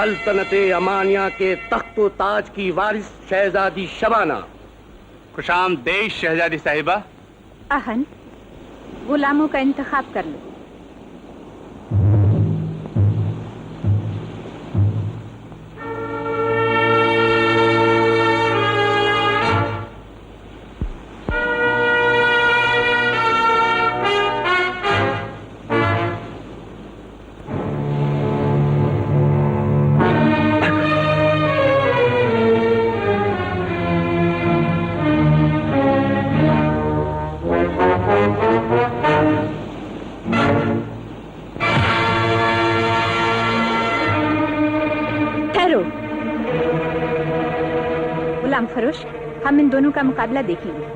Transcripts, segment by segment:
सल्तनते अमानिया के तख्त व ताज की वारिस शहजादी शबाना। खुशामदीद शहजादी साहिबा। अहन, गुलामों का इंतखाब कर लो। गुलाम फरोश, हम इन दोनों का मुकाबला देखेंगे।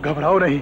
घबराओ नहीं।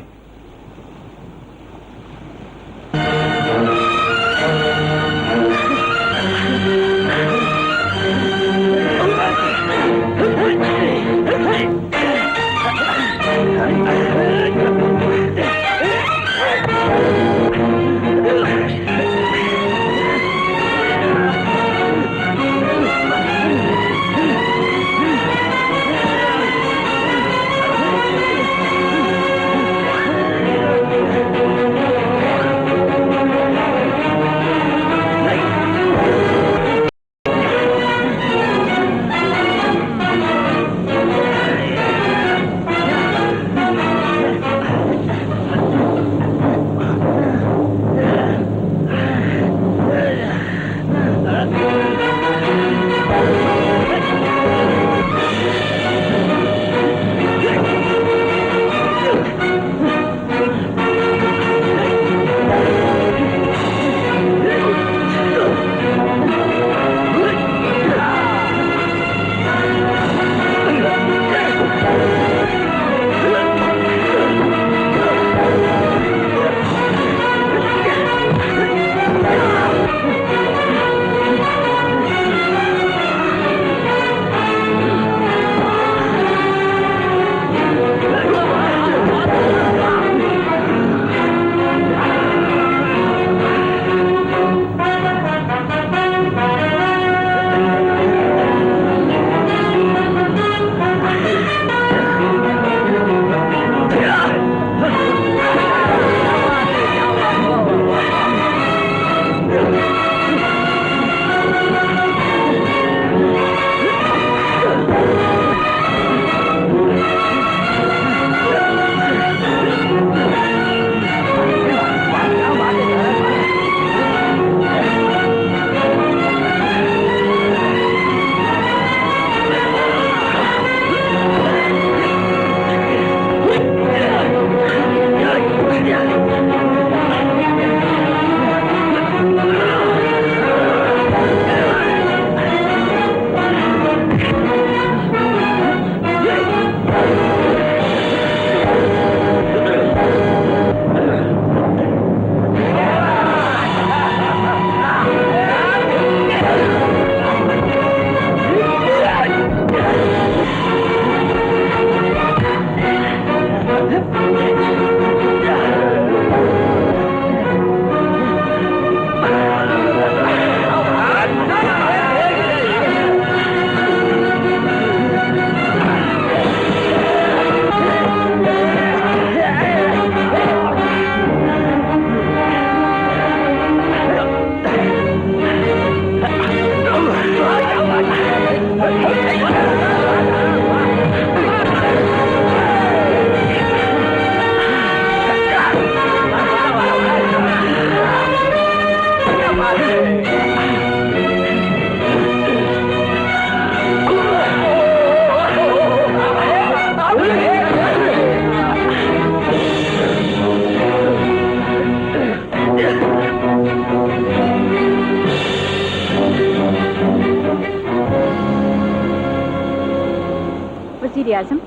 वज़ीर आज़म,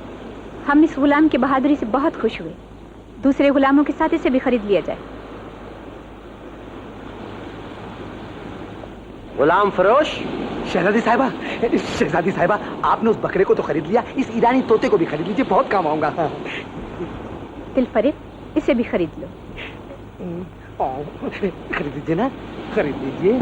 हम इस गुलाम की बहादुरी से बहुत खुश हुए। दूसरे गुलामों के साथ इसे भी खरीद लिया जाए। गुलाम फरोश। शहजादी साहिबा, आपने उस बकरे को तो खरीद लिया, इस ईरानी तोते को भी खरीद लीजिए, बहुत काम आऊंगा। दिलफरेब, इसे भी खरीद लो। खरीद लीजिए ना, खरीद लीजिए।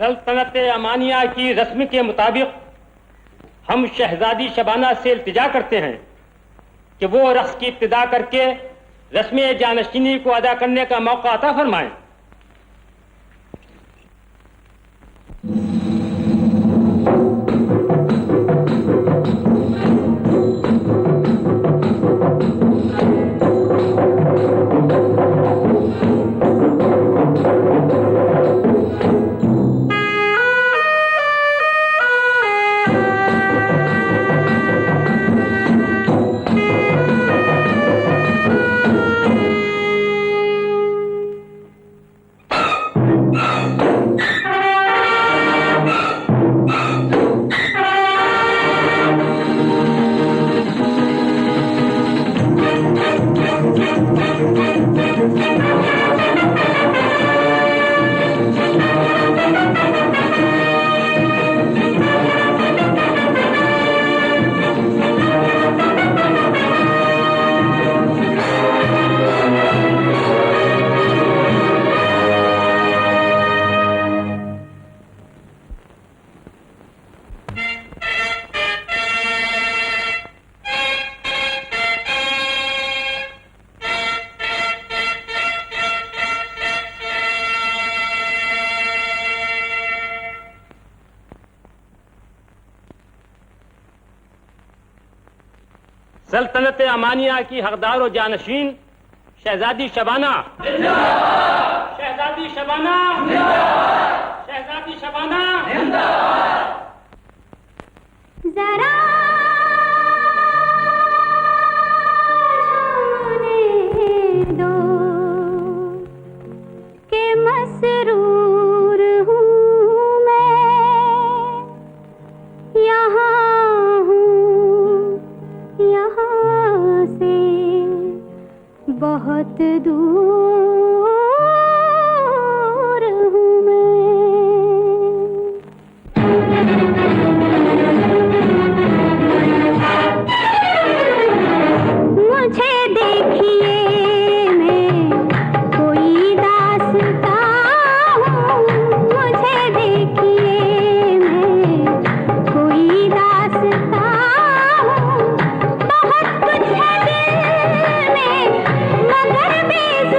सल्तनत अमानिया की रस्म के मुताबिक हम शहजादी शबाना से इल्तिजा करते हैं कि वो रक्स की इब्तिदा करके रस्म जानशीनी को अदा करने का मौका अता फरमाएं। सल्तनत अमानिया की हकदार और जानशीन शहजादी शबाना, शहजादी शबाना, शहजादी शबाना। जरा दो के मसरूर हूँ मैं, यहाँ हूँ यहाँ से बहुत दूर हूँ मुझे देखिए मैं कोई दास्तां हूँ, मुझे देखिए मैं कोई दास्तां हूँ। बहुत कुछ है दिल में मगर बेसुरा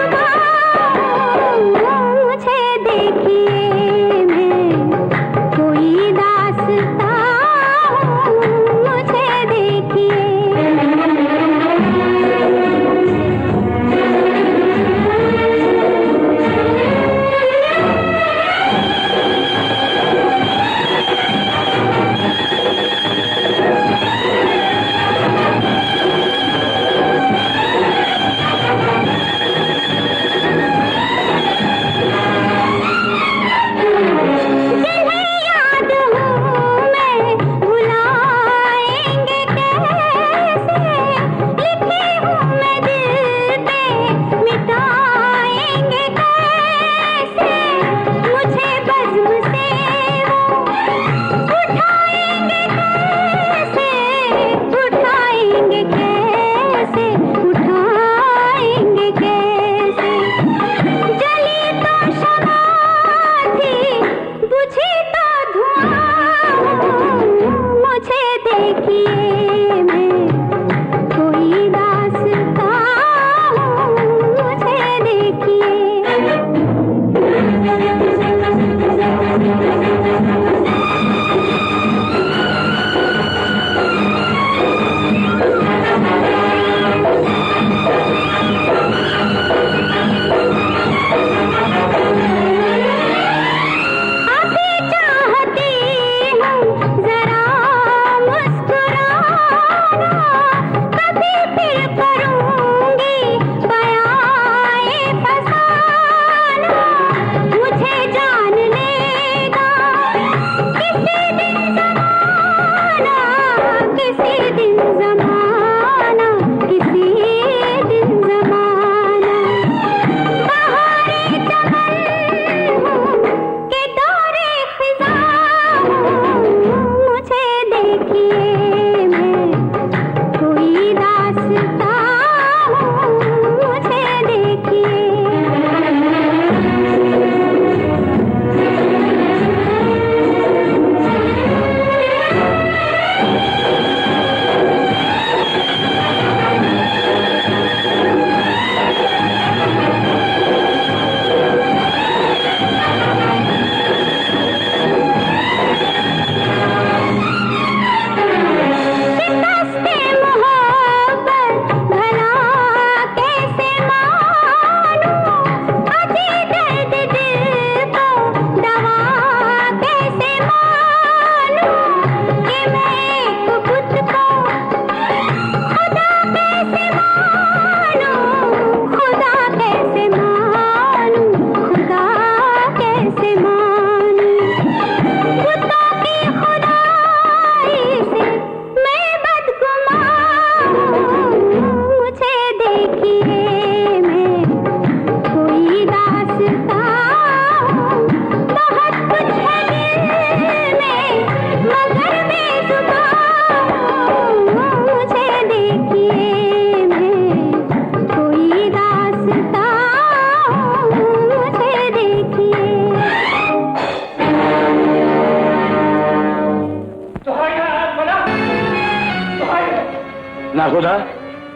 नाखुदा,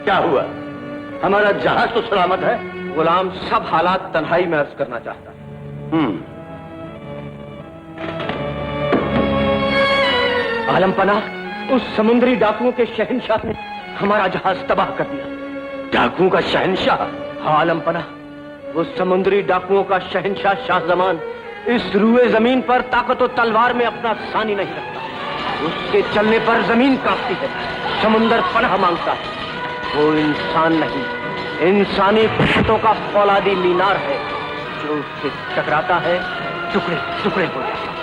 क्या हुआ? हमारा जहाज तो सलामत है। गुलाम सब हालात तन्हाई में अर्ज करना चाहता है। आलम पनाह, उस समुद्री डाकुओं के शहंशाह ने हमारा जहाज तबाह कर दिया। डाकुओं का शहंशाह? हाँ आलम पनाह, वो समुद्री डाकुओं का शहंशाह शाहजमान इस रूए जमीन पर ताकत और तलवार में अपना सानी नहीं रखता। उसके चलने पर जमीन कांपती है, समुंदर पनाह मांगता है। वो इंसान नहीं, इंसानी कुत्तों का फौलादी मीनार है, जो उससे टकराता है टुकड़े टुकड़े हो जाता है।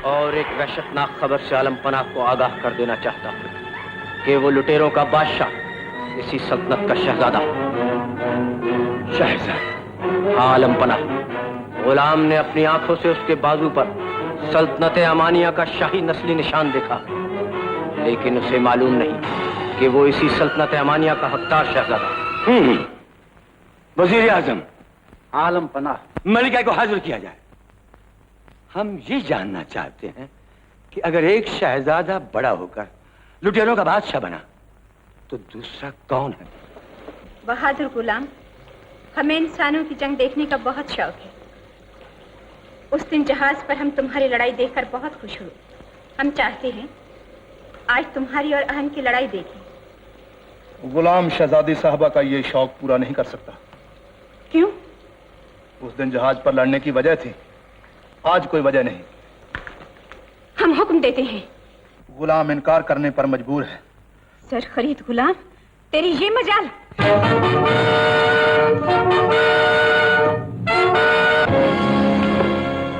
और एक वहशतनाक खबर से आलम पनाह को आगाह कर देना चाहता हूं कि वो लुटेरों का बादशाह इसी सल्तनत का शहजादा। शहजादा? हाँ आलम पनाह, गुलाम ने अपनी आंखों से उसके बाजू पर सल्तनत अमानिया का शाही नस्ली निशान देखा, लेकिन उसे मालूम नहीं कि वो इसी सल्तनत अमानिया का हकदार शहजादा। वजीर आजम। आलम पनाह, मलिका को हाजिर किया जाए। हम ये जानना चाहते हैं कि अगर एक शहजादा बड़ा होकर लुटेरों का बादशाह बना तो दूसरा कौन है? बहादुर गुलाम, हमें इंसानों की जंग देखने का बहुत शौक है। उस दिन जहाज पर हम तुम्हारी लड़ाई देखकर बहुत खुश हुए। हम चाहते हैं आज तुम्हारी और अहन की लड़ाई देखें। गुलाम शहजादी साहबा का ये शौक पूरा नहीं कर सकता। क्यों? उस दिन जहाज पर लड़ने की वजह थी, आज कोई वजह नहीं। हम हुक्म देते हैं। गुलाम इनकार करने पर मजबूर है। सर खरीद गुलाम, तेरी ये मजाल।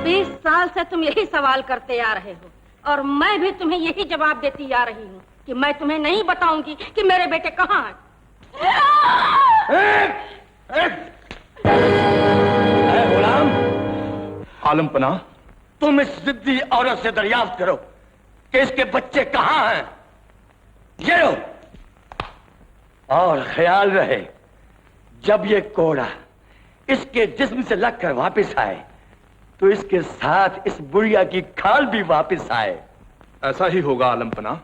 20 साल से तुम यही सवाल करते आ रहे हो और मैं भी तुम्हें यही जवाब देती आ रही हूँ कि मैं तुम्हें नहीं बताऊंगी कि मेरे बेटे कहाँ हैं। गुलाम, आलम पनाह, तुम इस जिद्दी औरत से दरियाफ्त करो कि इसके बच्चे कहां हैं। ये लो, और ख्याल रहे जब ये कोड़ा इसके जिस्म से लगकर वापस आए तो इसके साथ इस बुढ़िया की खाल भी वापस आए। ऐसा ही होगा आलम पनाह।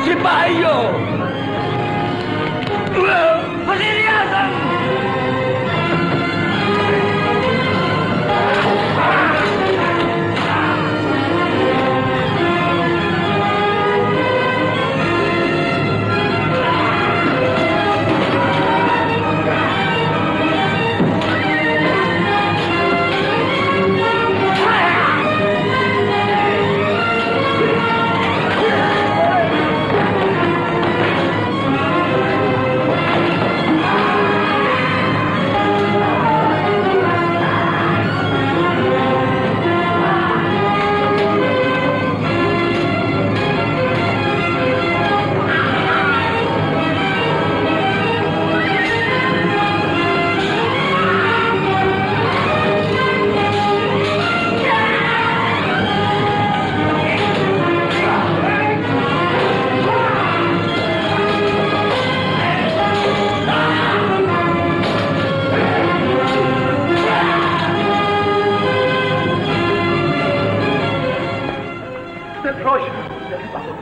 सिपाहियों, वज़ीर आज़म,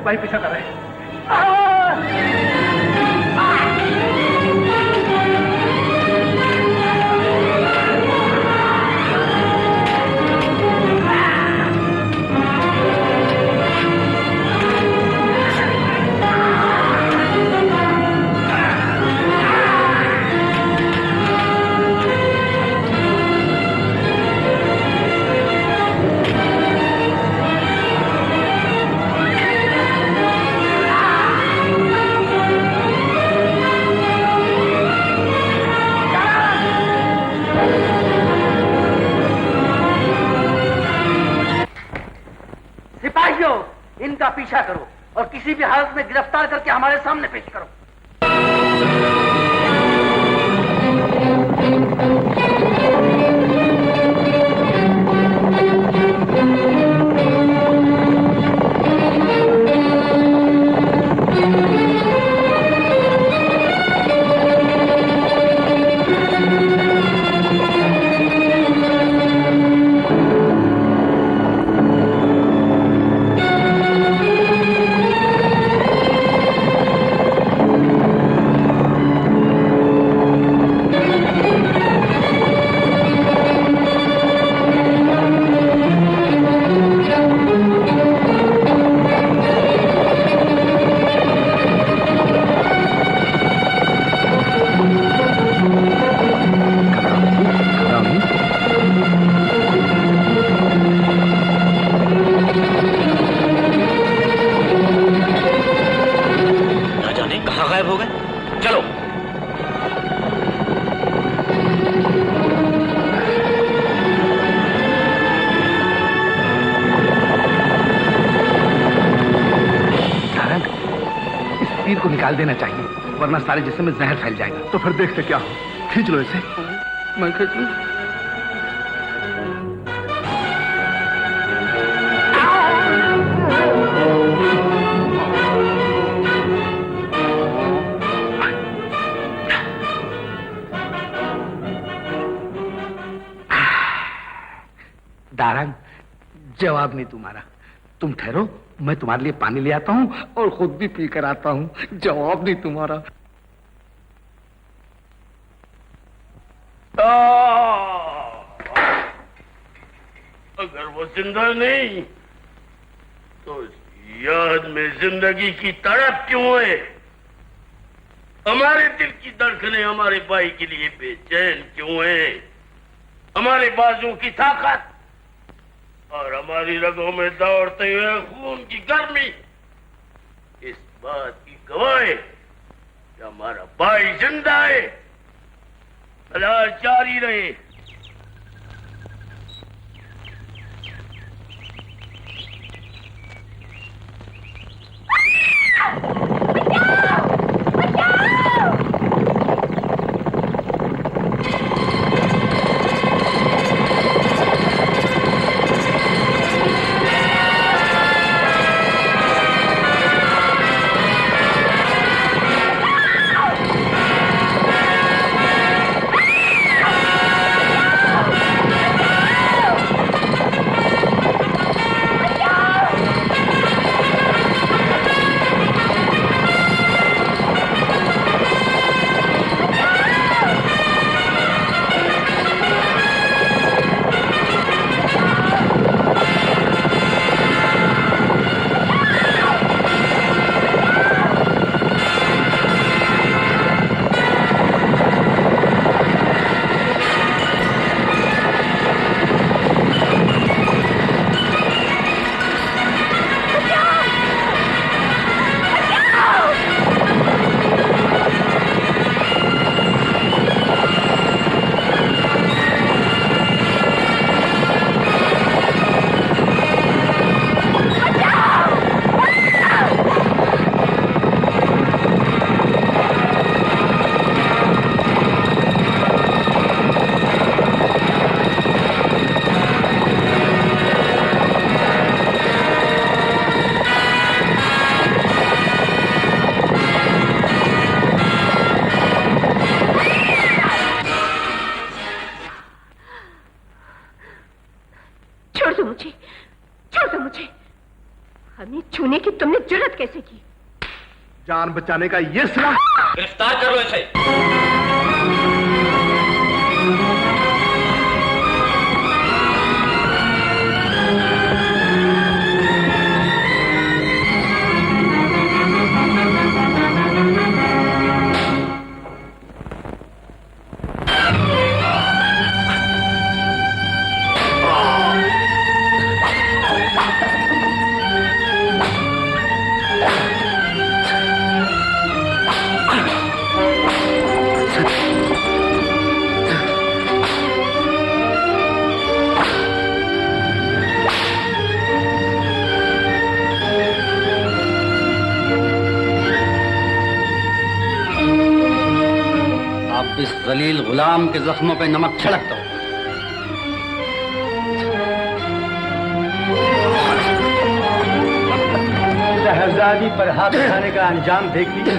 भाई पीछा कर रहे हैं। पीछा करो और किसी भी हालत में गिरफ्तार करके हमारे सामने पेश करो। निकाल देना चाहिए वरना सारे जिस्म में जहर फैल जाएगा। तो फिर देखते क्या हो, खींच लो इसे। मैं खींच लूं? दारंग, जवाब नहीं तुम्हारा। तुम ठहरो, मैं तुम्हारे लिए पानी ले आता हूं और खुद भी पी कर आता हूं। जवाब नहीं तुम्हारा। अगर वो जिंदा नहीं तो याद में जिंदगी की तड़प क्यों है? हमारे दिल की धड़कनें हमारे भाई के लिए बेचैन क्यों है? हमारे बाजुओं की ताकत और हमारी रगों में दौड़ते हुए खून की गर्मी इस बात की गवाह है कि हमारा भाई जिंदा है। इलाज जारी रहे। जान बचाने का ये सिला। गिरफ्तार कर लो इसे। जलील गुलाम के जख्मों पे नमक छिड़क दो। शहजादी पर हाथ उठाने का अंजाम देख लीजिए।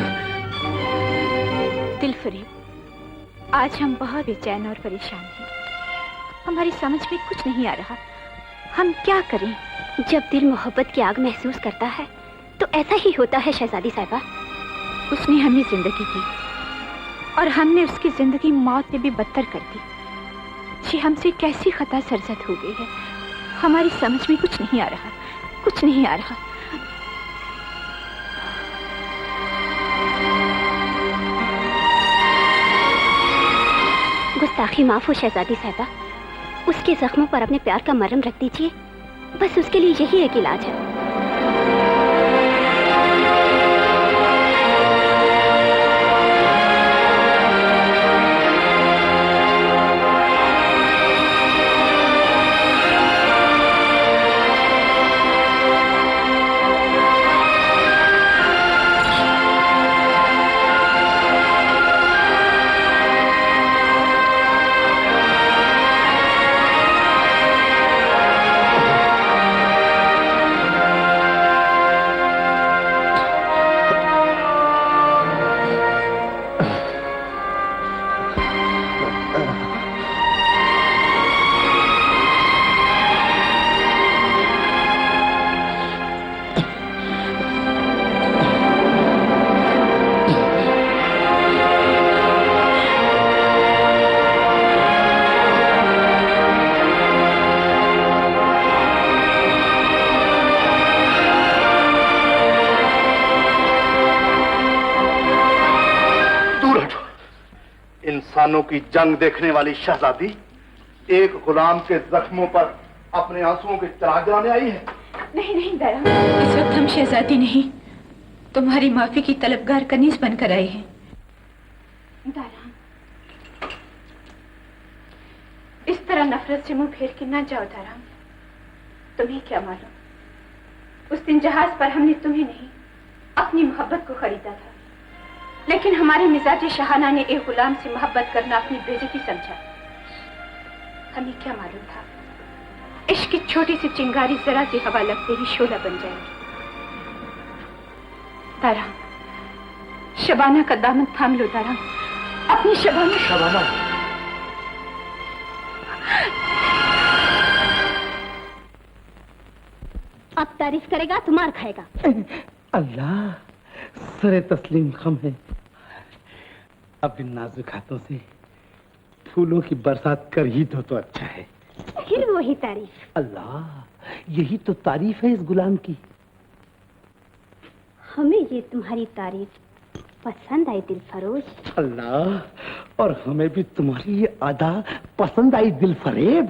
दिलफरेब, आज हम बहुत बेचैन और परेशान हैं। हमारी समझ में कुछ नहीं आ रहा, हम क्या करें? जब दिल मोहब्बत की आग महसूस करता है तो ऐसा ही होता है शहजादी साहिबा। उसने हमें जिंदगी दी और हमने उसकी जिंदगी मौत से भी बदतर कर दी। ये हमसे कैसी खता सरजद हो गई है, हमारी समझ में कुछ नहीं आ रहा, कुछ नहीं आ रहा। गुस्ताखी माफ हो शहजादी साहिबा, उसके जख्मों पर अपने प्यार का मरहम रख दीजिए, बस उसके लिए यही एक इलाज है। इंसानों की जंग देखने वाली शहजादी एक गुलाम के जख्मों पर अपने आंसुओं के चिराग जलाने आई है। नहीं नहीं दारा, इस वक्त हम शहजादी नहीं, तुम्हारी माफी की तलबगार कनीज बनकर आए हैं। दारा, इस तरह नफरत से मुंह फेर के ना जाओ दारा। तुम्हें क्या मालूम, उस दिन जहाज पर हमने तुम्हें नहीं अपनी मोहब्बत को खरीदा था, लेकिन हमारे मिजाज शहाना ने एक गुलाम से मोहब्बत करना अपनी बेइज्जती समझा। हमें क्या मालूम था इश्क की छोटी सी चिंगारी जरा सी हवा लगते ही शोला बन जाएगी। दारा, शबाना का दामन थाम लो दारा, अपनी शबाना। शबाना, अब तारीफ करेगा तो मार खाएगा। अल्लाह, सरे तस्लीम खम है। अब इन नाजुक हाथों से फूलों की बरसात कर ही दो तो अच्छा है। फिर वही तारीफ। अल्लाह, यही तो तारीफ है इस गुलाम की। हमें ये तुम्हारी तारीफ पसंद आई दिलफरोश। अल्लाह, और हमें भी तुम्हारी ये अदा पसंद आई दिलफरेब।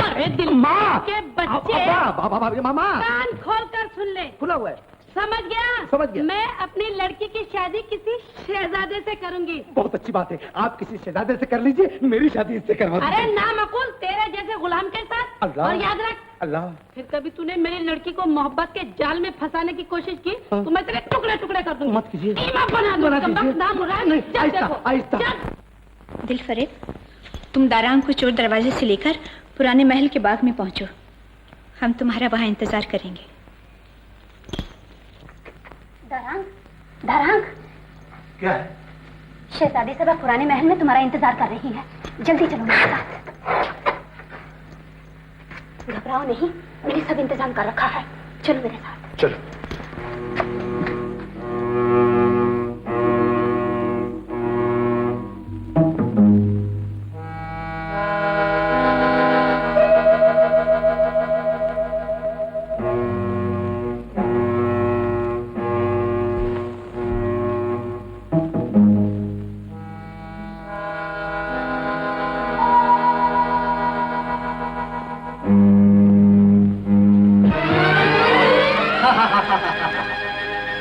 अरे दिल माँ के बच्चे, मामा कान खोल कर सुन ले। खुला हुआ है। समझ गया? समझ गया। मैं अपनी लड़की की शादी किसी शहजादे से करूंगी। बहुत अच्छी बात है, आप किसी शहजादे से कर लीजिए, मेरी शादी इससे करवा दीजिए। अरे नामकुल, तेरे जैसे गुलाम के साथ। अल्लाह। और याद रख, अल्लाह, फिर कभी तूने मेरी लड़की को मोहब्बत के जाल में फंसाने की कोशिश की तो मैं तेरे टुकड़े टुकड़े कर दूंगी। मत कीजिए। कीमा बना दूंगी। नाम हो रहा है। नहीं, चल आहिस्ता, देखो। आहिस्ता। चल। दिलफरेब, तुम दारांग को चोर दरवाजे से लेकर पुराने महल के बाग में पहुंचो, हम तुम्हारा वहां इंतजार करेंगे। दारांग, दारांग, क्या है? शहजादी साहबा पुराने महल में तुम्हारा इंतजार कर रही है, जल्दी चलो मेरे साथ। घबराओ नहीं, मैंने सब इंतजाम कर रखा है, चलो मेरे साथ। चलो।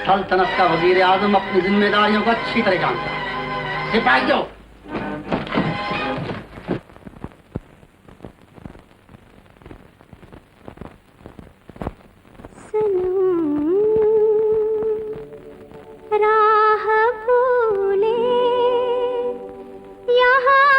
सल्तनत का वजीर आजम अपनी जिम्मेदारियों को अच्छी तरह जानता है। सिपाहियों, राह भूले यहाँ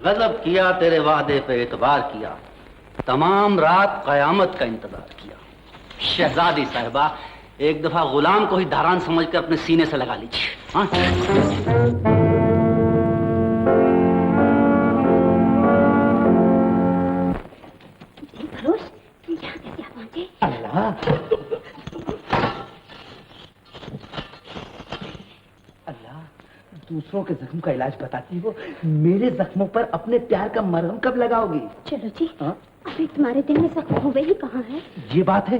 गजब किया, तेरे वादे पे एतबार किया, तमाम रात कयामत का इंतजार किया। शहजादी साहिबा, एक दफा गुलाम को ही धारान समझकर अपने सीने से लगा लीजिए। हाँ? अल्लाह, अल्लाह, दूसरों के जख्म का इलाज बताती हो, मेरे जख्मों पर अपने प्यार का मरहम कब लगाओगी? चलो जी। हाँ? अभी तुम्हारे दिल में जख्म हुए ही कहाँ है? ये बात है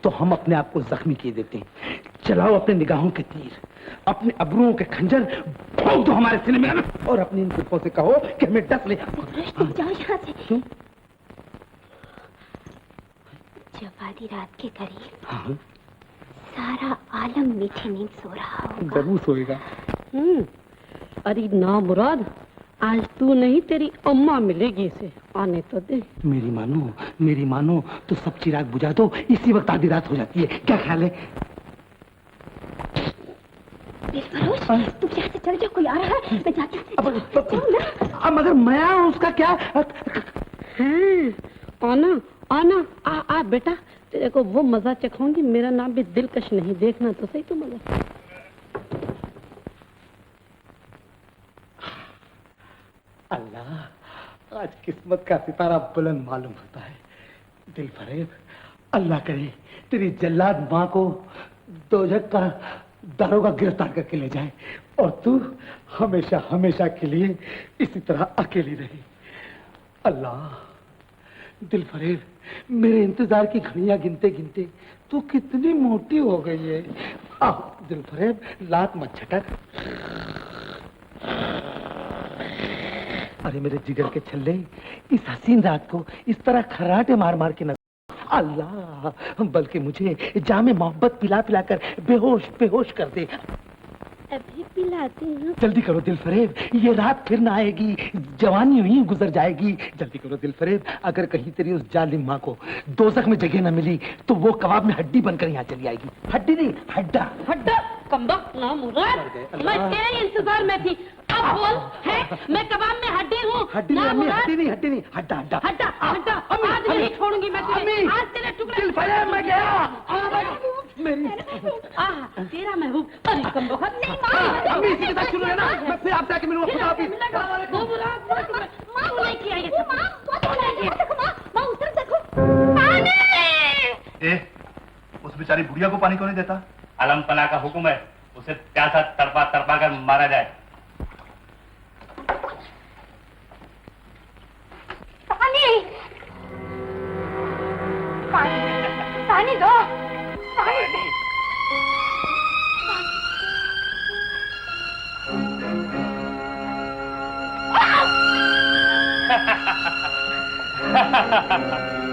तो हम अपने आप को जख्मी किए देते हैं। चलाओ अपने निगाहों के तीर, अपने अब्रुओं के खंजर भोंक दो हमारे सीने में और अपनी इन जुल्फों से कहो कि हमें डस ले। तुम जाओ यहाँ से। क्यों? जब आधी रात के करीब हाँ? सारा आलम मीठी नींद सो रहा होगा। जरूर सोएगा। अरे ना मुराद, आज तू नहीं तेरी अम्मा मिलेगी, इसे आने तो दे। मेरी मानो तो सब चिराग बुझा दो, इसी वक्त आधी रात हो जाती है। क्या ख्याल है? तुम यहाँ से चल जाओ, कोई आ रहा है। मैं जाती हूँ। अब मगर मैं आऊं उसका क्या? आना आना, आ बेटा, तेरे को वो मजा चखाऊंगी। मेरा नाम भी दिलकश नहीं, देखना तो सही तो मजा। अल्लाह, आज किस्मत का सितारा बुलंद मालूम होता है। दिल फरेब, अल्लाह करे तेरी जल्लाद माँ को दोजख का दारोगा गिरफ्तार करके ले जाए और तू हमेशा हमेशा के लिए इसी तरह अकेली रही। अल्लाह, दिल फरेब, मेरे इंतजार की घड़ियां गिनते गिनते तू कितनी मोटी हो गई है। दिल फरेब, लात मत झटक। अरे मेरे जिगर के छल्ले, इस हसीन रात को इस तरह खर्राटे मार मार के न अल्लाह, बल्कि मुझे जामे मोहब्बत पिला पिला कर बेहोश बेहोश कर दे। अभी पिलाती हूँ। जल्दी करो दिल फरेब, ये रात फिर ना आएगी, जवानी यूं गुजर जाएगी। जल्दी करो दिल फरेब, अगर कहीं तेरी उस जालिम माँ को दोज़ख में जगह न मिली तो वो कबाब में हड्डी बनकर यहाँ चली आएगी। हड्डी नहीं, हड्डा। हड्डा कमबख्त ना मुराद, मैं तेरे इंतजार में थी। अब बोल, है मैं कबाब में हड्डी हूँ? हड्डी नहीं अम्मी, हड्डी नहीं, हड्डी नहीं, हड्डा हड्डा हड्डा हड्डा। आज नहीं छोड़ूंगी मैं तुझे, आज तेरे टुकड़े। दिल फरेब, मैं गया। मेरी तेरा मैं हूँ। अरे कमबख्त नहीं अम्मी, इसी के साथ शुरू है ना, मैं फिर आपसे आके मिलूंगा। खुदा हाफिज़। वो मुराद, माँ नहीं किया ये सब। माँ उतर देखो। उस बेचारी बुढ़िया को पानी क्यों नहीं देता? आलम पना का हुक्म है, उसे प्यासा तड़पा तड़पा कर मारा जाए। पानी दो, पानी।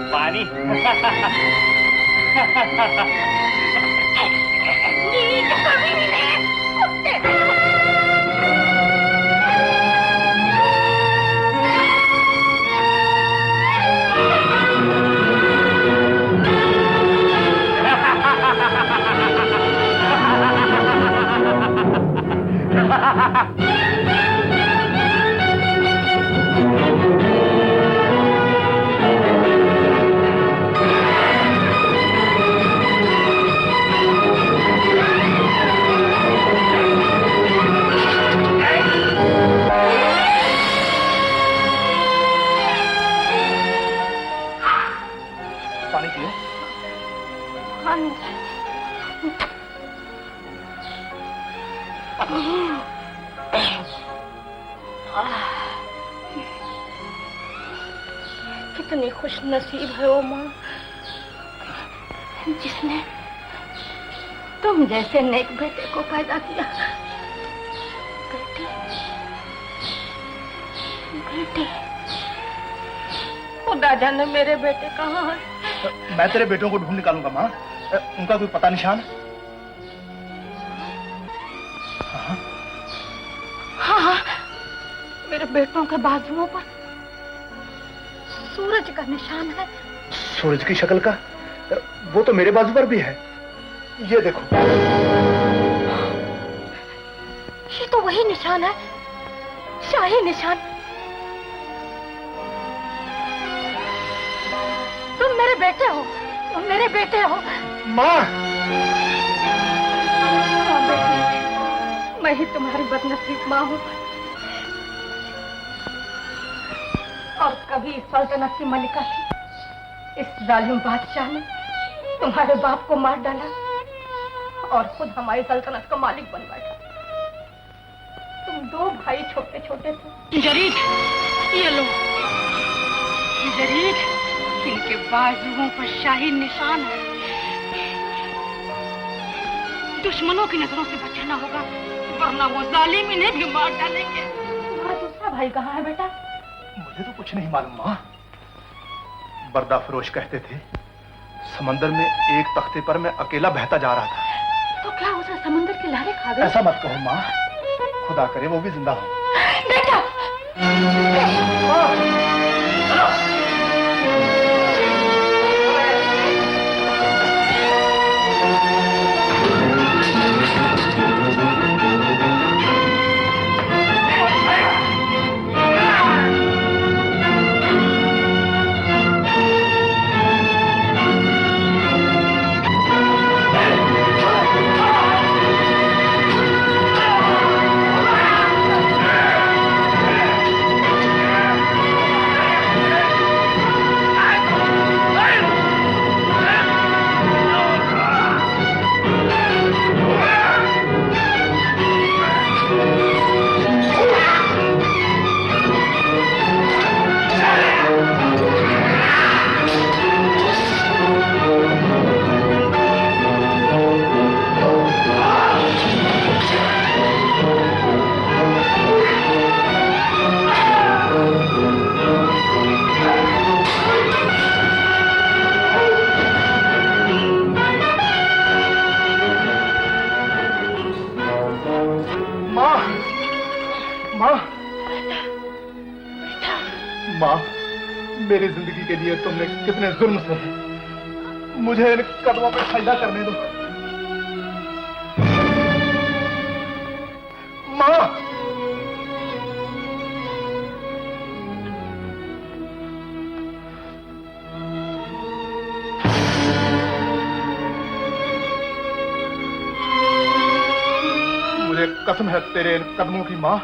पानी। पानी पिए। कितनी खुश नसीब है वो माँ जिसने तुम जैसे नेक बेटे को पैदा किया। बेटे, बेटे, खुदा जाने मेरे बेटे कहाँ हैं। मैं तेरे बेटों को ढूंढ निकालूंगा माँ। उनका कोई पता निशान? हाँ, मेरे बेटों के बाजुओं पर सूरज का निशान है। सूरज की शक्ल का? वो तो मेरे बाजू पर भी है, ये देखो। ये तो वही निशान है शाही निशान। तुम मेरे बेटे हो, तुम मेरे बेटे हो। माँ! हाँ बेटी, मैं ही तुम्हारी बदनसीब माँ हूँ। और कभी इस सल्तनत की मलिका थी, इस जालिम बादशाह ने तुम्हारे बाप को मार डाला और खुद हमारी सल्तनत का मालिक बन बैठा। तुम दो भाई छोटे छोटे थे। जरीद, ये लो जरीद, इनके बाजुओं पर शाही निशान है। दुश्मनों की नजरों से बचाना होगा, वरना वो जालिम इन्हें भी मार डालेंगे। तुम्हारा दूसरा भाई कहाँ है बेटा? मुझे तो कुछ नहीं मालूम माँ। बर्दा फरोश कहते थे समंदर में एक तख्ते पर मैं अकेला बहता जा रहा था। तो क्या उसे समंदर की लहरें खा गई? ऐसा मत कहो माँ, खुदा करे वो भी जिंदा हो। बेटा! मेरी जिंदगी के लिए तुमने कितने जुल्म सहे, मुझे इन कदमों पे सजदा करने दो। माँ! मुझे कसम है तेरे इन कदमों की माँ,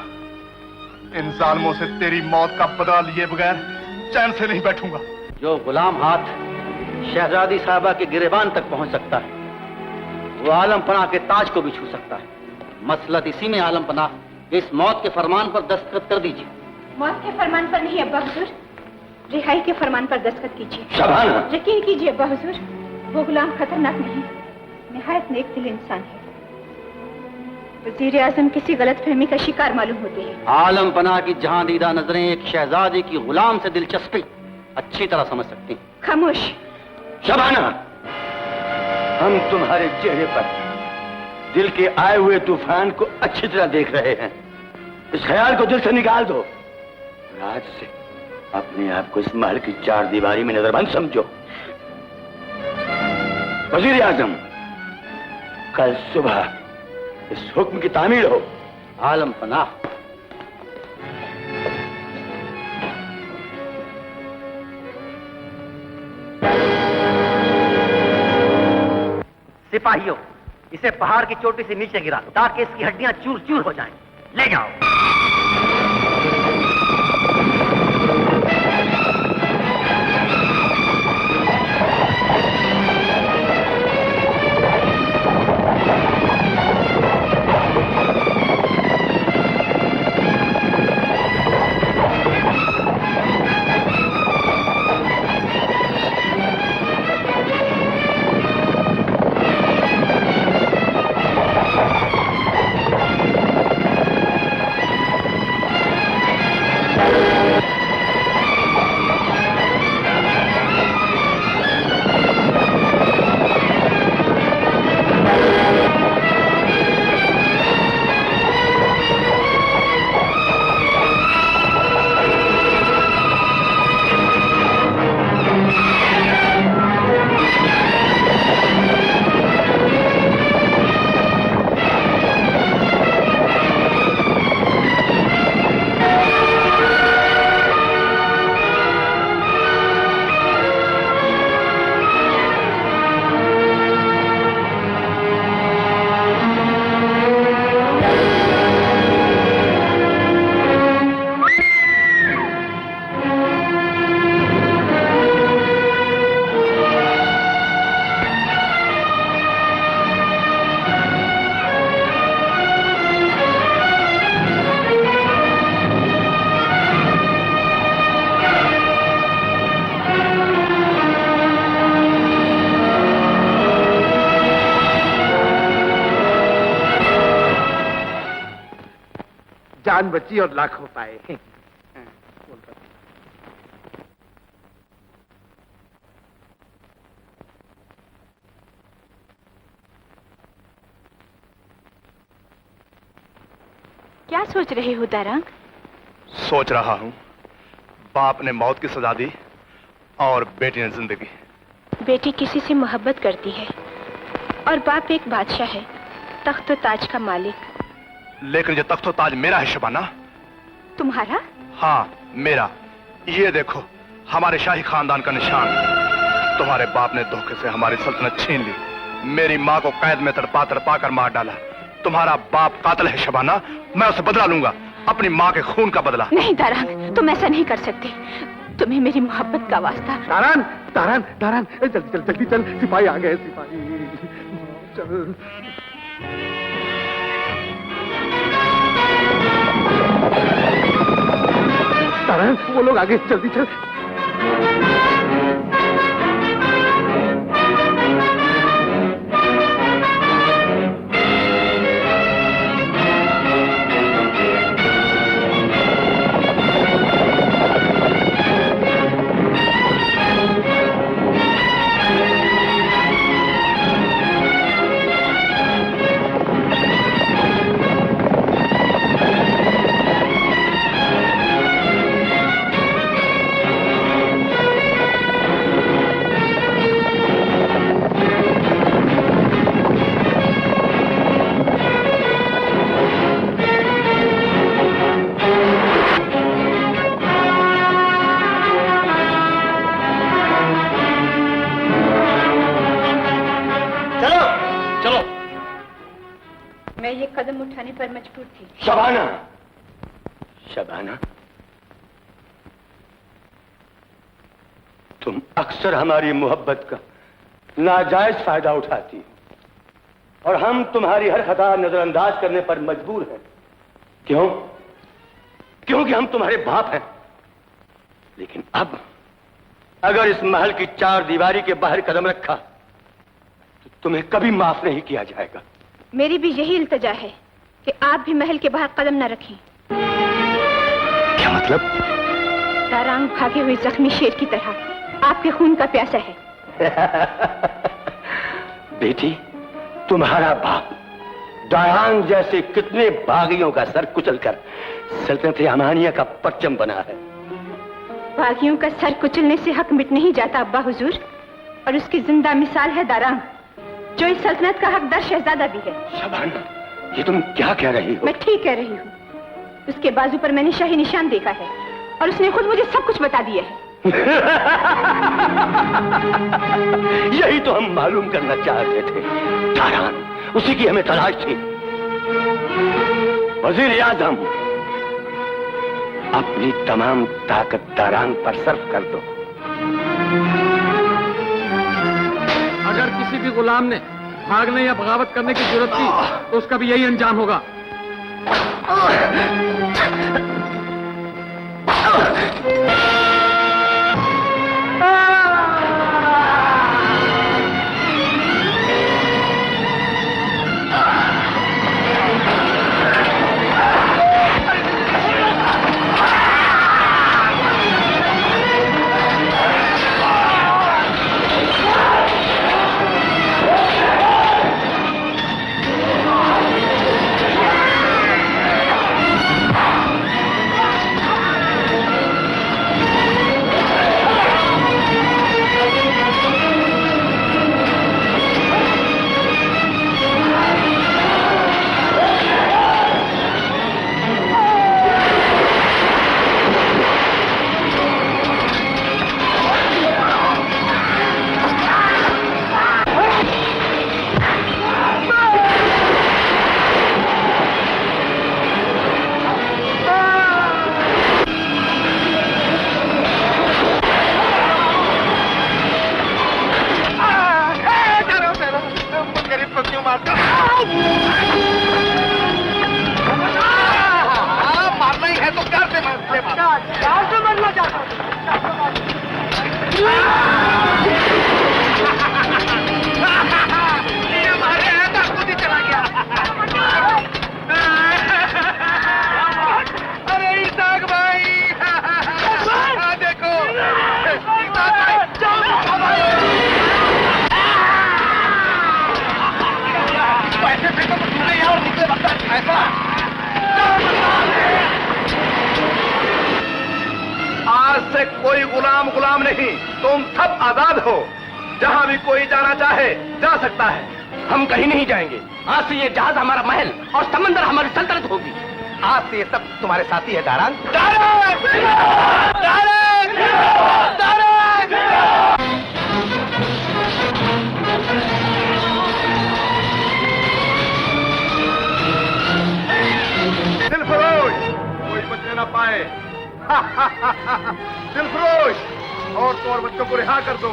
इन जालिमों से तेरी मौत का बदला लिए बगैर चैन से नहीं बैठूंगा। जो गुलाम हाथ शहजादी साहबा के गिरेबान तक पहुंच सकता है, वो आलम पनाह के ताज को भी छू सकता है। मसलत इसी में आलम पनाह, इस मौत के फरमान पर दस्तखत कर दीजिए। मौत के फरमान पर नहीं अब्बा हुजूर, रिहाई के फरमान पर दस्तखत कीजिए। शाबाश! यकीन कीजिए अब्बा हुजूर, वो गुलाम खतरनाक नहीं, निहायत नेक दिल इंसान है। वजीर आजम किसी गलतफहमी का शिकार मालूम होते हैं। आलम पनाह की जहां दीदा नजरें एक शहजादे की गुलाम से दिलचस्पी अच्छी तरह समझ सकती। खामोश। शबाना, हम तुम्हारे चेहरे पर दिल के आए हुए तूफान को अच्छी तरह देख रहे हैं। इस ख्याल को दिल से निकाल दो। आज से अपने आप को इस महल की चार दीवारी में नजरबंद समझो। वजीर आजम, कल सुबह इस हुक्म की तामील हो। आलम पनाह। सिपाहियों, इसे पहाड़ की चोटी से नीचे गिरा ताकि इसकी हड्डियां चूर चूर हो जाएं। ले जाओ। जान बची और लाखों पाए। क्या सोच रहे हो दारांग? सोच रहा हूँ, बाप ने मौत की सजा दी और बेटी ने जिंदगी। बेटी किसी से मोहब्बत करती है और बाप एक बादशाह है, तख्त व ताज का मालिक। लेकिन ये तख्त व ताज मेरा है शबाना। तुम्हारा? हाँ मेरा। ये देखो हमारे शाही खानदान का निशान। तुम्हारे बाप ने धोखे से हमारी सल्तनत छीन ली, मेरी माँ को कैद में तड़पा तड़पा कर मार डाला। तुम्हारा बाप कातिल है शबाना, मैं उसे बदला लूंगा, अपनी माँ के खून का बदला। नहीं दारांग, तुम ऐसा नहीं कर सकते। तुम्हें मेरी मोहब्बत का वास्ता। दारान, दारान, दारान, जल्दी चल, जल्दी चल, सिपाही आ गए, सिपाही। चल। दारान, वो लोग आगे, जल्दी चल। कदम उठाने पर मजबूर थी। शबाना, शबाना, तुम अक्सर हमारी मोहब्बत का नाजायज फायदा उठाती हो और हम तुम्हारी हर खता नजरअंदाज करने पर मजबूर हैं। क्यों? क्योंकि हम तुम्हारे बाप हैं। लेकिन अब अगर इस महल की चार दीवारी के बाहर कदम रखा तो तुम्हें कभी माफ नहीं किया जाएगा। मेरी भी यही इल्तिजा है कि आप भी महल के बाहर कदम न रखें। क्या मतलब? दारांग भागे हुए जख्मी शेर की तरह आपके खून का प्यासा है। बेटी, तुम्हारा बाप दारांग जैसे कितने बागियों का सर कुचलकर सल्तनत अमानिया का परचम बना है। बागियों का सर कुचलने से हक मिट नहीं जाता अब्बा हुजूर, और उसकी जिंदा मिसाल है दारांग, जो इस सल्तनत का हकदार शहजादा भी है। शबाना, ये तुम क्या कह रही हो? मैं ठीक कह रही हूँ। उसके बाजू पर मैंने शाही निशान देखा है और उसने खुद मुझे सब कुछ बता दिया है। यही तो हम मालूम करना चाहते थे। दारांग, उसी की हमें तलाश थी। वजीर आजम, अपनी तमाम ताकत दारांग पर सर्फ कर दो। अगर किसी भी गुलाम ने भागने या बगावत करने की जरूरत की तो उसका भी यही अंजाम होगा। मारना ही है तो प्यार से मरना चाहता हूँ। हमारे खुद ही चला गया। से कोई गुलाम गुलाम नहीं, तुम सब आजाद हो। जहां भी कोई जाना चाहे जा सकता है। हम कहीं नहीं जाएंगे। आज से ये जहाज हमारा महल और समंदर हमारी सल्तनत होगी। आज से ये सब तुम्हारे साथी है दारान। दिलफरोश, कोई बचने ना पाए। दिलफरोश, और बच्चों को रिहा कर दो।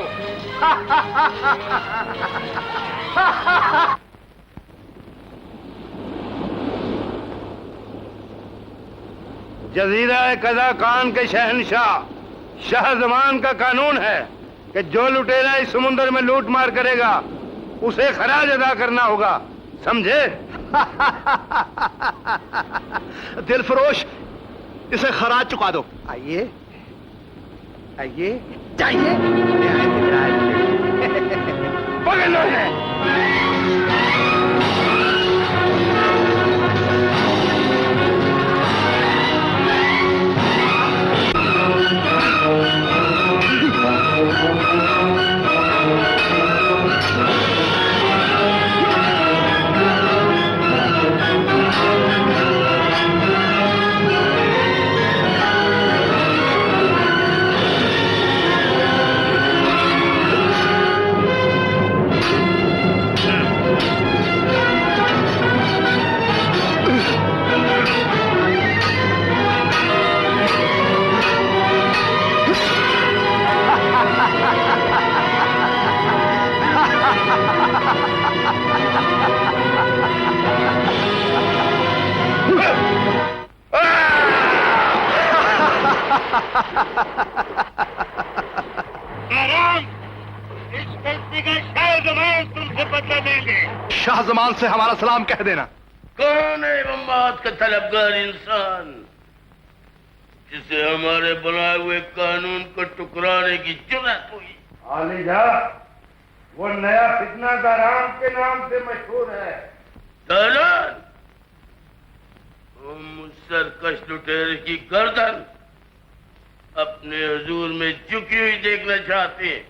जजीरा कदा खान के शहनशाह शाहजमान का कानून है कि जो लुटेरा इस समुद्र में लूट मार करेगा उसे खराज अदा करना होगा, समझे? दिलफरोश, इसे खराज चुका दो। आइए आइए, जाइए। पकड़ लो इन्हें। इस गलती का शाहजमान तुमसे बदला देंगे। शाहजमान से हमारा सलाम कह देना। कौन है मम्माद का तलबगार इंसान जिसे हमारे बनाए हुए कानून को टुकराने की जुर्रत हुई? आलिजा, वो नया फितना दाराम के नाम से मशहूर है। दारान, हम उस सरकश लुटेरे की गर्दन अपने हुजूर में झुकी हुई देखना चाहते हैं।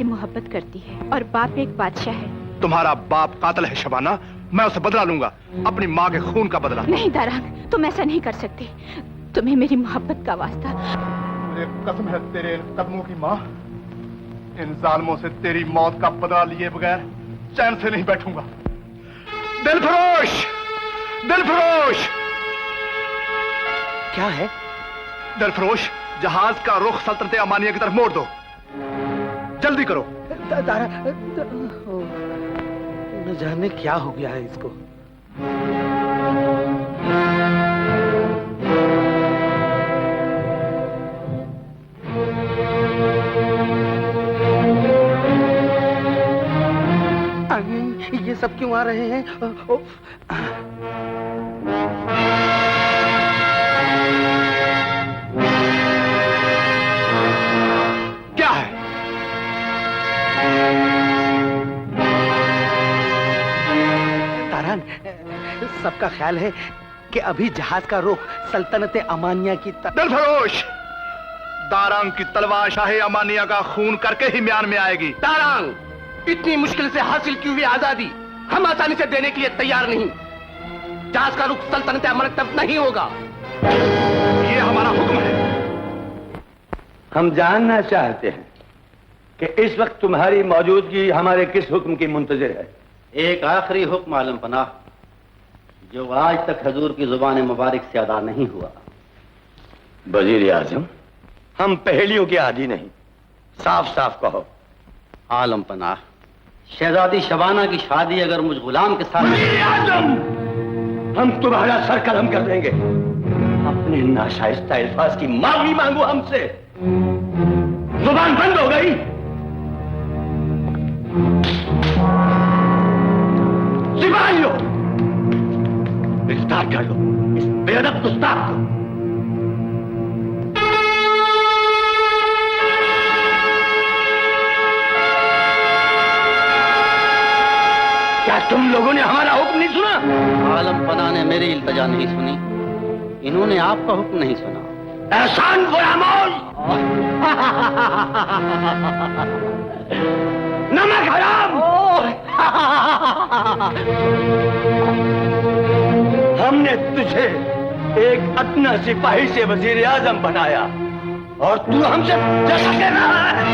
से मोहब्बत करती है और बाप एक बादशाह है। तुम्हारा बाप कातिल है शबाना, मैं उसे बदला लूंगा, अपनी माँ के खून का बदला। नहीं दारांग, तुम ऐसा नहीं कर सकते। तुम्हें मेरी मोहब्बत का वास्ता। मुझे कसम है तेरे कदमों की माँ, इन जालिमों से तेरी मौत का बदला लिए बगैर चैन से नहीं बैठूंगा। दिलफरोश, दिलफरोश। क्या है? दिलफरोश, जहाज का रुख सल्तनत अमानिया की तरफ मोड़ दो, जल्दी करो। दारा, न जाने क्या हो गया है इसको। ये सब क्यों आ रहे हैं? क्या है? तारान, सबका ख्याल है कि अभी जहाज का रुख सल्तनत अमानिया की दिलफरोश, दारांग की तलवार शाही अमानिया का खून करके ही म्यान में आएगी। दारांग, इतनी मुश्किल से हासिल की हुई आजादी हम आसानी से देने के लिए तैयार नहीं। जहाज का रुख सल्तनत अमानिया तरफ नहीं होगा। ये हमारा हुक्म है। हम जानना चाहते हैं कि इस वक्त तुम्हारी मौजूदगी हमारे किस हुक्म की मुंतजिर है। एक आखिरी हुक्म आलम पनाह, जो आज तक हजूर की जुबान मुबारक से अदा नहीं हुआ। वजीर आजम, हम पहेलियों के आदी नहीं, साफ साफ कहो। आलम पनाह, शहजादी शबाना की शादी अगर मुझ गुलाम के साथ। वजीर आजम, हम तुम्हारा सर कलम कर देंगे। अपने नाशाइस्ता अल्फाज की माफी मांगो हमसे। जुबान बंद हो गई। सिपाहियों, गिरफ्तार कर लो इस बेअदब गुस्ताख को। क्या तुम लोगों ने हमारा हुक्म नहीं सुना? आलम पनाह ने मेरी इल्तजा नहीं सुनी, इन्होंने आपका हुक्म नहीं सुना। एहसान फरामोश। नमक हराम। हमने तुझे एक अदना सिपाही से वजीर आजम बनाया और तू हमसे जैसा कह रहा है।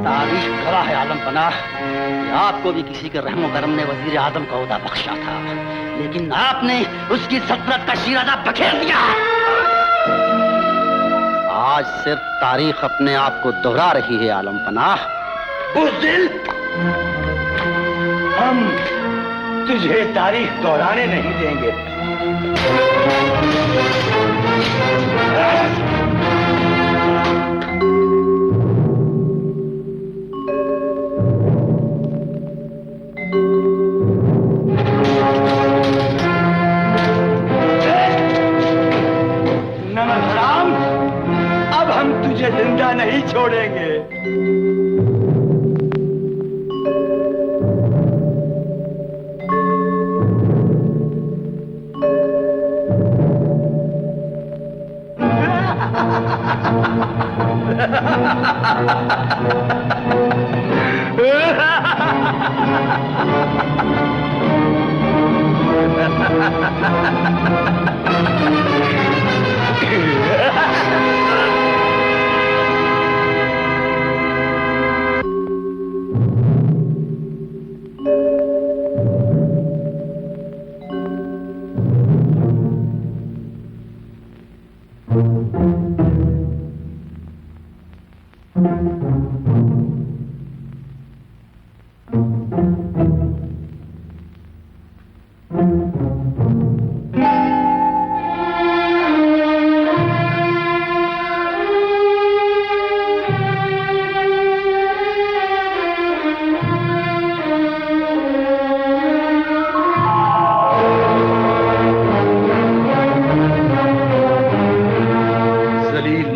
तारीख गवाह है आलम पनाह, आपको भी किसी के रहमो करम ने वजीर आजम का ओहदा बख्शा था, लेकिन आपने उसकी सल्तनत का शिराजा बखेर दिया। आज सिर्फ तारीख अपने आप को दोहरा रही है आलम पनाह। बुज़दिल, हम तुझे तारीख दोहराने नहीं देंगे। नमक हराम, अब हम तुझे जिंदा नहीं छोड़ेंगे।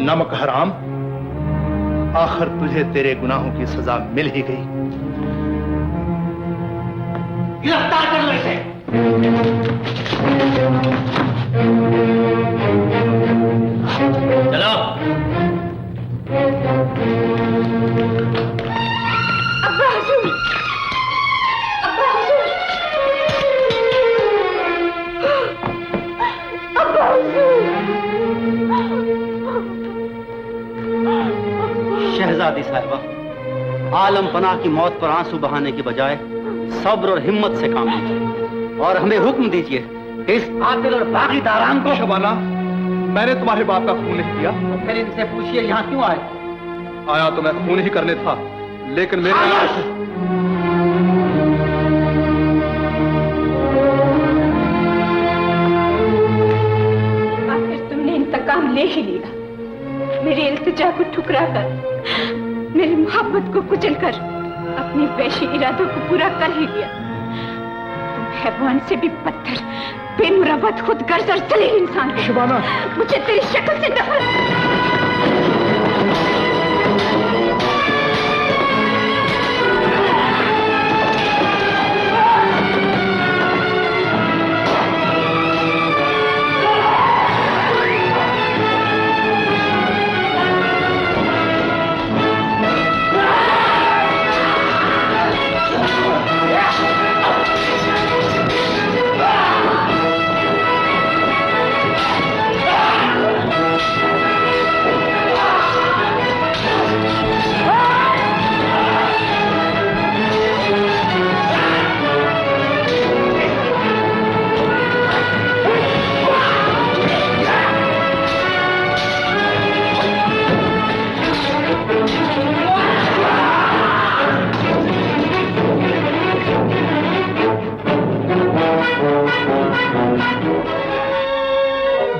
नमक हराम, आखिर तुझे तेरे गुनाहों की सजा मिल ही गई। गिरफ्तार कर लो इसे। चलो। अब्बा हुजूर, अब्बा हुजूर, अब्बा हुजूर। शहजादी साहिबा, आलम पनाह की मौत पर आंसू बहाने के बजाय सब्र और हिम्मत से काम लीजिए और हमें हुक्म दीजिए कि इस कातिल और बागी दारान को। शबाना, मैंने तुम्हारे बाप का खून नहीं किया। तो फिर इनसे पूछिए यहाँ क्यों आए? आया तो मैं खून ही करने था, लेकिन मेरे आखिर तुमने इंतकाम ले ही लिया। मेरी इल्तिजा को ठुकरा कर, मेरी मोहब्बत को कुचल कर अपने वैशी इरादों को पूरा कर ही लिया। तुम हैवान से भी बदतर, बेमुरवत, खुदगर्ज और जलील इंसान हो। शबाना, मुझे तेरी शक्ल से नफरत।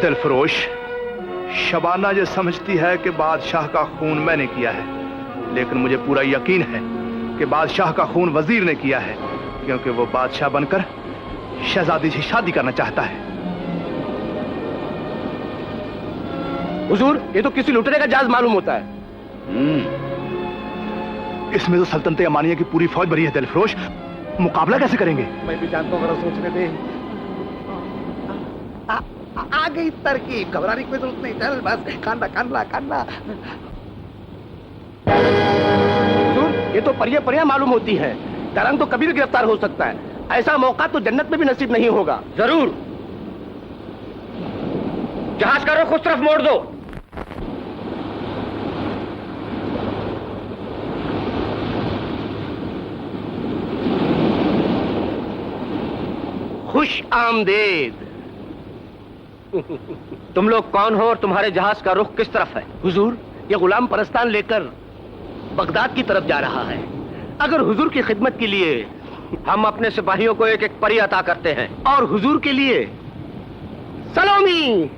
दिलफरोश, शबाना ये समझती है कि बादशाह का खून मैंने किया है, लेकिन मुझे पूरा यकीन है कि बादशाह का खून वजीर ने किया है, क्योंकि वो बादशाह बनकर शहजादी से शादी करना चाहता है। हुजूर, ये तो किसी लुटेरे का जाज मालूम होता है। इसमें तो सल्तनत अमानिया की पूरी फौज भरी है दिलफरोश, मुकाबला कैसे करेंगे? मैं भी जानता हूँ, सोचने दे। आ गई तरकीब, घबराने की कोई जरूरत नहीं। चल बस, कान्ना कान्ना कान्ना। हुजूर, ये तो परियां मालूम होती है। तरंग तो कभी भी गिरफ्तार हो सकता है। ऐसा मौका तो जन्नत में भी नसीब नहीं होगा। जरूर। जहाज का रुख उस तरफ मोड़ दो। खुश आमदेद। तुम लोग कौन हो और तुम्हारे जहाज का रुख किस तरफ है? हुजूर, ये गुलाम परस्तान लेकर बगदाद की तरफ जा रहा है। अगर हुजूर की खिदमत के लिए हम अपने सिपाहियों को एक एक परी अता करते हैं और हुजूर के लिए सलामी।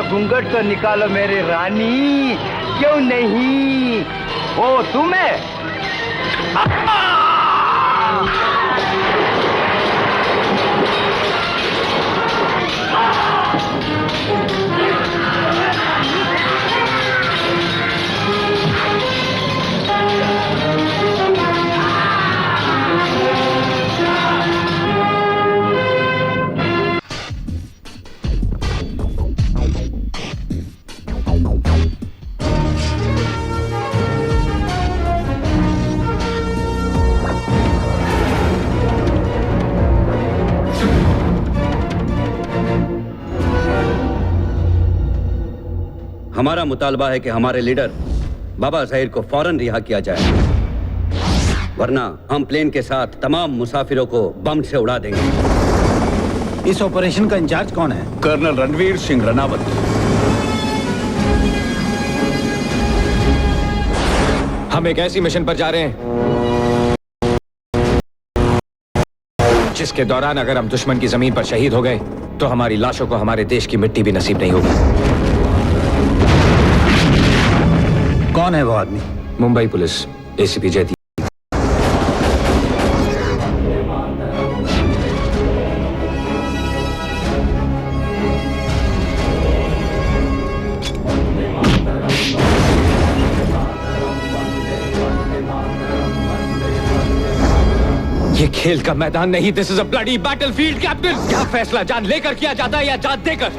घूंघट तो निकालो मेरी रानी, क्यों नहीं? ओ तुम्हें हमारा मुतालबा है कि हमारे लीडर बाबा ज़हीर को फौरन रिहा किया जाए, वरना हम प्लेन के साथ तमाम मुसाफिरों को बम से उड़ा देंगे। इस ऑपरेशन का इंचार्ज कौन है? कर्नल रणवीर सिंह रनावत। हम एक ऐसी मिशन पर जा रहे हैं जिसके दौरान अगर हम दुश्मन की जमीन पर शहीद हो गए तो हमारी लाशों को हमारे देश की मिट्टी भी नसीब नहीं होगी। कौन है वो आदमी? Mumbai police ACP Jaideep. ये खेल का मैदान नहीं, this is a bloody battlefield captain. क्या फैसला जान लेकर किया जाता है या जान देकर?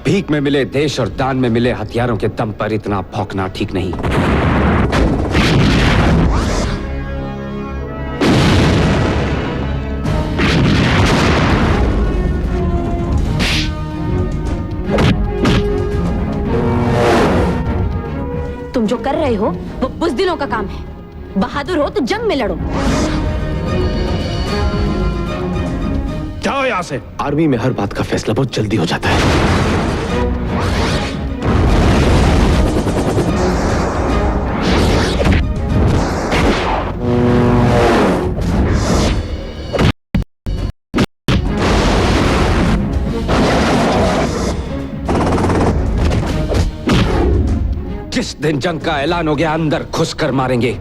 भीख में मिले देश और दान में मिले हथियारों के दम पर इतना भौंकना ठीक नहीं। तुम जो कर रहे हो वो बुज़दिलों का काम है। बहादुर हो तो जंग में लड़ो। जाओ यहां से। आर्मी में हर बात का फैसला बहुत जल्दी हो जाता है। जिस दिन जंग का ऐलान हो गया अंदर घुसकर मारेंगे।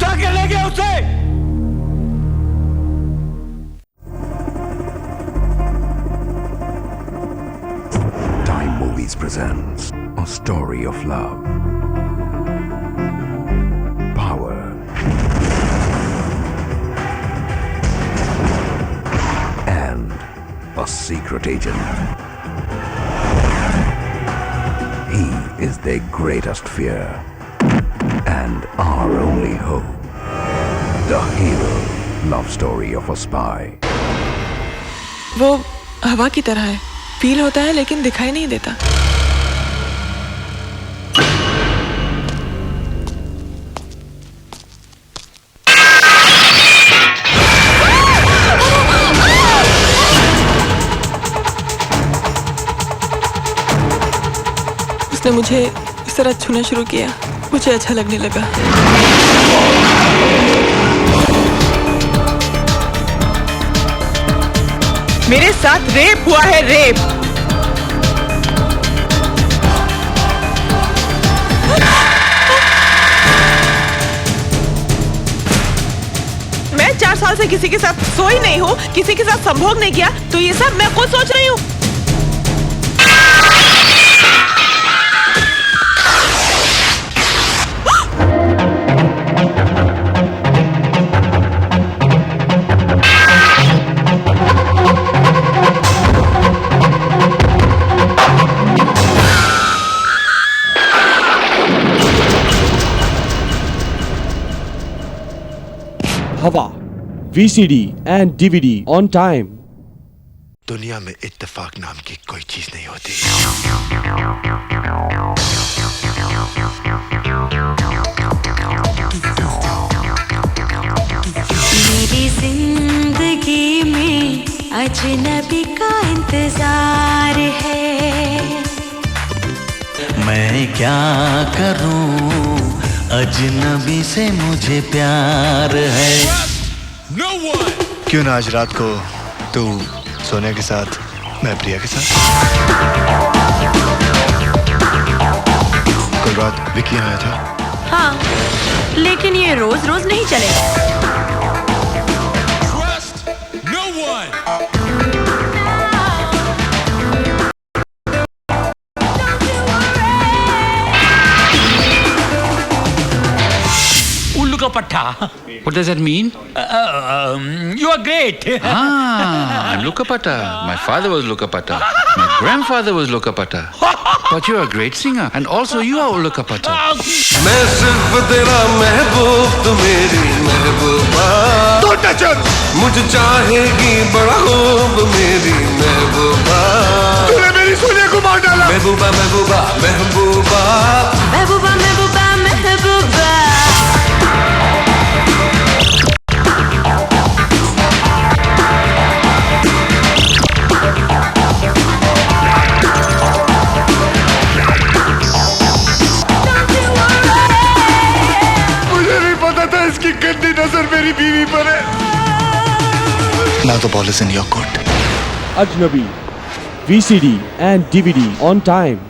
उठा के ले गया उसे। Time Movies presents a story of love, power, and a secret agent. He is their greatest fear and our only hope. The hero love story of a spy. वो हवा की तरह है, फील होता है लेकिन दिखाई नहीं देता। उसने मुझे इस तरह छूना शुरू किया, मुझे अच्छा लगने लगा। मेरे साथ रेप हुआ है, रेप। मैं 4 साल से किसी के साथ सोई नहीं हूँ, किसी के साथ संभोग नहीं किया, तो ये सब मैं खुद सोच रही हूँ। हवा VCD and DVD on time। दुनिया में इत्तेफाक नाम की कोई चीज नहीं होती। मेरी जिंदगी में अजनबी का इंतजार है। मैं क्या करूं, अजनबी से मुझे प्यार है। क्यों ना आज रात को तू सोनिया के साथ, मैं प्रिया के साथ। कल रात विकी आया था। हाँ, लेकिन ये रोज रोज नहीं चलेगा। Lukapatta. What does that mean? You are great. Lukapatta. My father was Lukapatta. My grandfather was Lukapatta. But you're a great singer, and also you are Lukapatta. मैं सिर्फ तेरा महबूब, तू मेरी महबूबा। मुझे चाहेगी बड़ा खूब मेरी महबूबा। तूने मेरी सोनिया को मार डाला। महबूबा महबूबा महबूबा महबूबा महबूबा महबूबा। इसकी गंदी नजर मेरी बीवी पर है। Now the ball is in your court. Ajnabi VCD and DVD on time।